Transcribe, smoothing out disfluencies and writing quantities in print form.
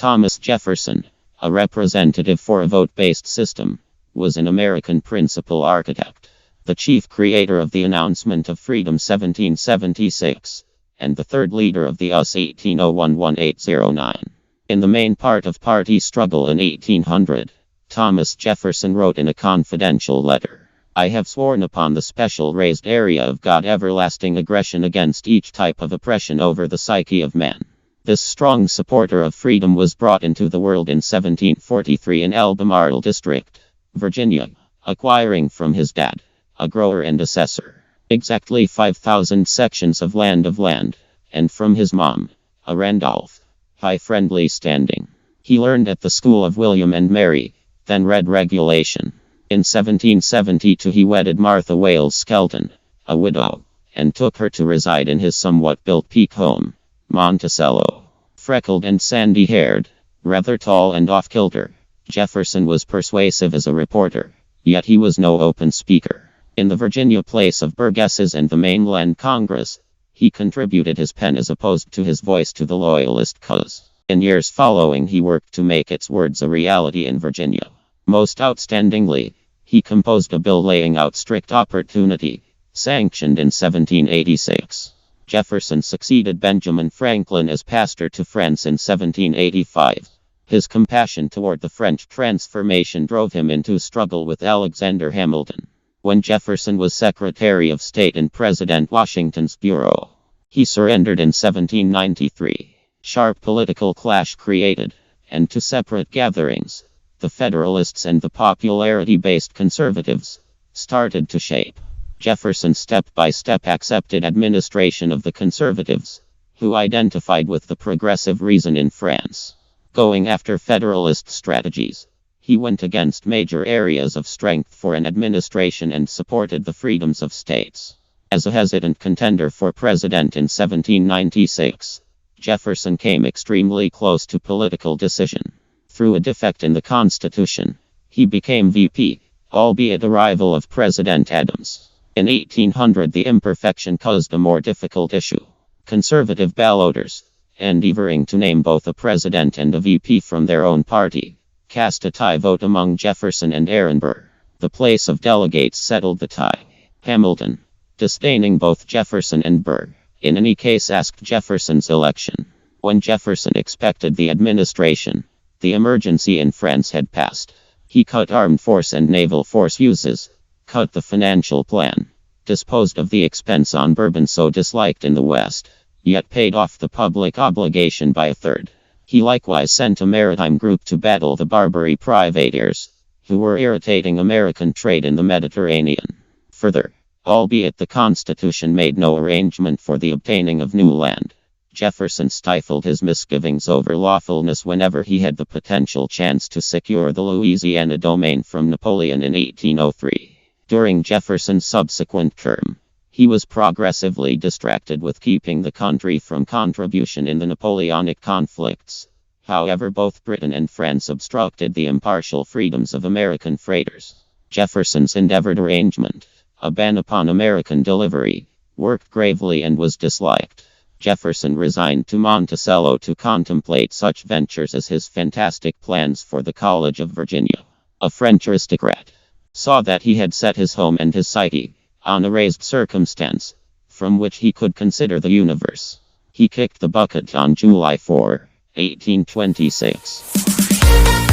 Thomas Jefferson, a representative for a vote-based system, was an American principal architect, the chief creator of the Announcement of Freedom 1776, and the third leader of the US 1801-1809. In the main part of party struggle in 1800, Thomas Jefferson wrote in a confidential letter, "I have sworn upon the special raised area of God everlasting aggression against each type of oppression over the psyche of man." This strong supporter of freedom was brought into the world in 1743 in Albemarle District, Virginia, acquiring from his dad, a grower and assessor, exactly 5,000 sections of land, and from his mom, a Randolph, high friendly standing. He learned at the school of William and Mary, then read regulation. In 1772 he wedded Martha Wales Skelton, a widow, and took her to reside in his somewhat built peak home, Monticello. Freckled and sandy-haired, rather tall and off-kilter, Jefferson was persuasive as a reporter, yet he was no open speaker. In the Virginia Place of Burgesses and the Mainland Congress, he contributed his pen as opposed to his voice to the Loyalist cause. In years following he worked to make its words a reality in Virginia. Most outstandingly, he composed a bill laying out strict opportunity, sanctioned in 1786. Jefferson succeeded Benjamin Franklin as pastor to France in 1785. His compassion toward the French transformation drove him into struggle with Alexander Hamilton. When Jefferson was Secretary of State in President Washington's bureau, he surrendered in 1793. Sharp political clash created, and two separate gatherings, the Federalists and the popularity-based Conservatives, started to shape. Jefferson step by step accepted administration of the Conservatives, who identified with the progressive reason in France. Going after Federalist strategies, he went against major areas of strength for an administration and supported the freedoms of states. As a hesitant contender for president in 1796, Jefferson came extremely close to political decision. Through a defect in the Constitution, he became VP, albeit a rival of President Adams. In 1800 the imperfection caused a more difficult issue. Conservative balloters, endeavoring to name both a president and a VP from their own party, cast a tie vote among Jefferson and Aaron Burr. The place of delegates settled the tie. Hamilton, disdaining both Jefferson and Burr, in any case asked Jefferson's election. When Jefferson expected the administration, the emergency in France had passed. He cut armed force and naval force uses, cut the financial plan, disposed of the expense on Bourbon so disliked in the West, yet paid off the public obligation by a third. He likewise sent a maritime group to battle the Barbary privateers, who were irritating American trade in the Mediterranean. Further, albeit the Constitution made no arrangement for the obtaining of new land, Jefferson stifled his misgivings over lawfulness whenever he had the potential chance to secure the Louisiana domain from Napoleon in 1803. During Jefferson's subsequent term, he was progressively distracted with keeping the country from contribution in the Napoleonic conflicts. However, both Britain and France obstructed the impartial freedoms of American freighters. Jefferson's endeavored arrangement, a ban upon American delivery, worked gravely and was disliked. Jefferson resigned to Monticello to contemplate such ventures as his fantastic plans for the College of Virginia. A French aristocrat saw that he had set his home and his psyche on a raised circumstance, from which he could consider the universe. He kicked the bucket on July 4, 1826.